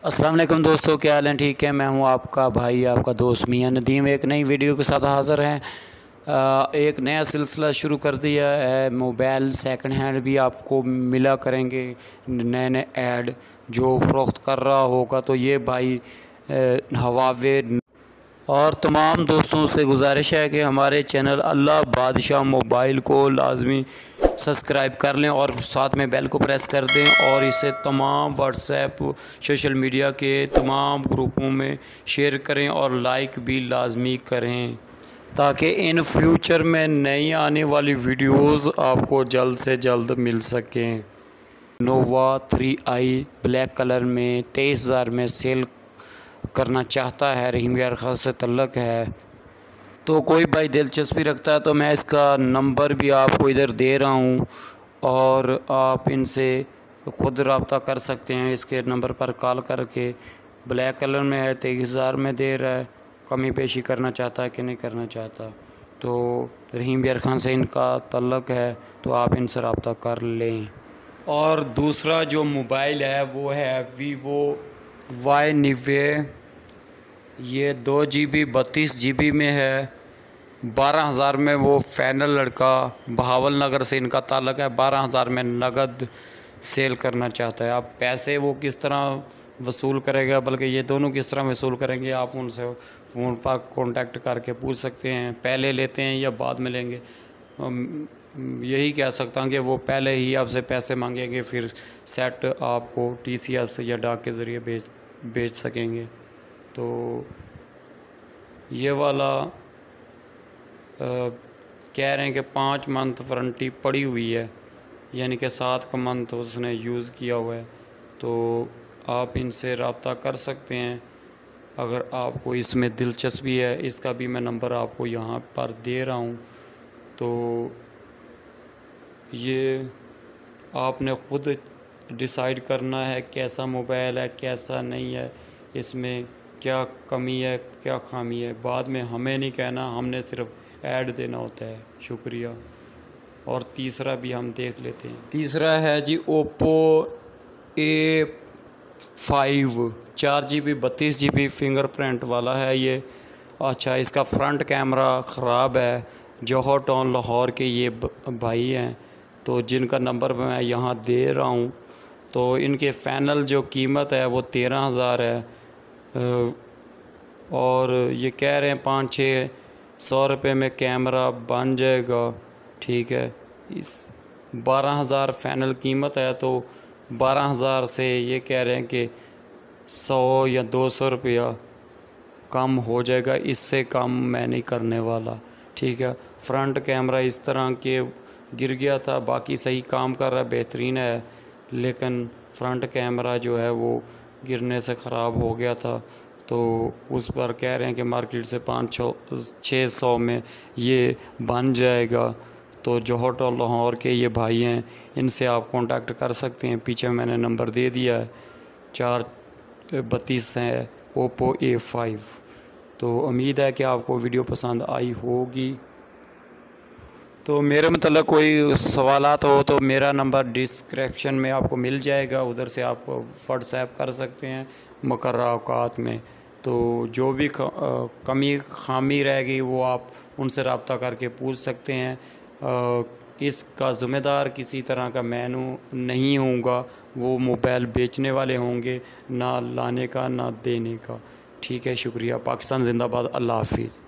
अस्सलाम वालेकुम दोस्तों, क्या हाल है? ठीक है। मैं हूं आपका भाई, आपका दोस्त मियां नदीम एक नई वीडियो के साथ हाज़िर हैं। एक नया सिलसिला शुरू कर दिया है। मोबाइल सेकंड हैंड भी आपको मिला करेंगे, नए नए ऐड जो फ़रोख्त कर रहा होगा। तो ये भाई हवावे और तमाम दोस्तों से गुजारिश है कि हमारे चैनल अल्लाह बादशाह मोबाइल को लाजमी सब्सक्राइब कर लें और साथ में बेल को प्रेस कर दें और इसे तमाम व्हाट्सएप सोशल मीडिया के तमाम ग्रुपों में शेयर करें और लाइक भी लाजमी करें ताकि इन फ्यूचर में नई आने वाली वीडियोस आपको जल्द से जल्द मिल सकें। नोवा 3i ब्लैक कलर में 23,000 में सेल करना चाहता है, रहीम यार खान से तल्लक है। तो कोई भाई दिलचस्पी रखता है तो मैं इसका नंबर भी आपको इधर दे रहा हूँ और आप इनसे ख़ुद रब्ता कर सकते हैं। इसके नंबर पर कॉल करके, ब्लैक कलर में है, 23,000 में दे रहा है, कमी पेशी करना चाहता है कि नहीं करना चाहता। तो रहीम यार खान से इनका तल्लक है तो आप इनसे रब्ता कर लें। और दूसरा जो मोबाइल है वो है वीवो Y90। ये 2 GB 32 GB में है, 12,000 में। वो फ़ैनल लड़का बहावल नगर से इनका ताल्लुक़ है, 12,000 में नगद सेल करना चाहता है। अब पैसे वो किस तरह वसूल करेगा, बल्कि ये दोनों किस तरह वसूल करेंगे, आप उनसे फ़ोन पर कांटेक्ट करके पूछ सकते हैं। पहले लेते हैं या बाद में लेंगे, यही कह सकता हूँ कि वो पहले ही आपसे पैसे मांगेंगे, फिर सेट आपको TCS या डाक के ज़रिए भेज सकेंगे। तो ये वाला कह रहे हैं कि 5 मंथ वारंटी पड़ी हुई है, यानी कि 7 का मंथ उसने यूज़ किया हुआ है। तो आप इनसे रब्ता कर सकते हैं अगर आपको इसमें दिलचस्पी है। इसका भी मैं नंबर आपको यहाँ पर दे रहा हूँ। तो ये आपने ख़ुद डिसाइड करना है कैसा मोबाइल है, कैसा नहीं है, इसमें क्या कमी है, क्या खामी है। बाद में हमें नहीं कहना, हमने सिर्फ ऐड देना होता है। शुक्रिया। और तीसरा भी हम देख लेते हैं। तीसरा है जी Oppo A5 4 GB 32 GB fingerprint वाला है ये। अच्छा, इसका फ्रंट कैमरा ख़राब है। जौहर टाउन लाहौर के ये भाई हैं, तो जिनका नंबर मैं यहाँ दे रहा हूँ। तो इनके फ़ैनल जो कीमत है वो 13,000 है और ये कह रहे हैं 500-600 रुपये में कैमरा बन जाएगा। ठीक है, इस 12,000 फ़ैनल कीमत है, तो 12,000 से ये कह रहे हैं कि 100 या 200 रुपया कम हो जाएगा, इससे कम मैं नहीं करने वाला। ठीक है, फ्रंट कैमरा इस तरह के गिर गया था, बाकी सही काम कर रहा है, बेहतरीन है, लेकिन फ्रंट कैमरा जो है वो गिरने से ख़राब हो गया था। तो उस पर कह रहे हैं कि मार्केट से 500-600 में ये बन जाएगा। तो जौहर टाउन लाहौर के ये भाई हैं, इनसे आप कांटेक्ट कर सकते हैं। पीछे मैंने नंबर दे दिया है, 432 है, ओप्पो A5। तो उम्मीद है कि आपको वीडियो पसंद आई होगी। तो मेरे मतलब कोई सवालात हो तो मेरा नंबर डिस्क्रिप्शन में आपको मिल जाएगा, उधर से आप व्हाट्सएप कर सकते हैं मुकर्रर औकात में। तो जो भी कमी खामी रहेगी वो आप उनसे रब्ता करके पूछ सकते हैं। इसका ज़िम्मेदार किसी तरह का मैं नहीं होऊंगा, वो मोबाइल बेचने वाले होंगे, ना लाने का ना देने का। ठीक है, शुक्रिया। पाकिस्तान जिंदाबाद। अल्लाह हाफिज़।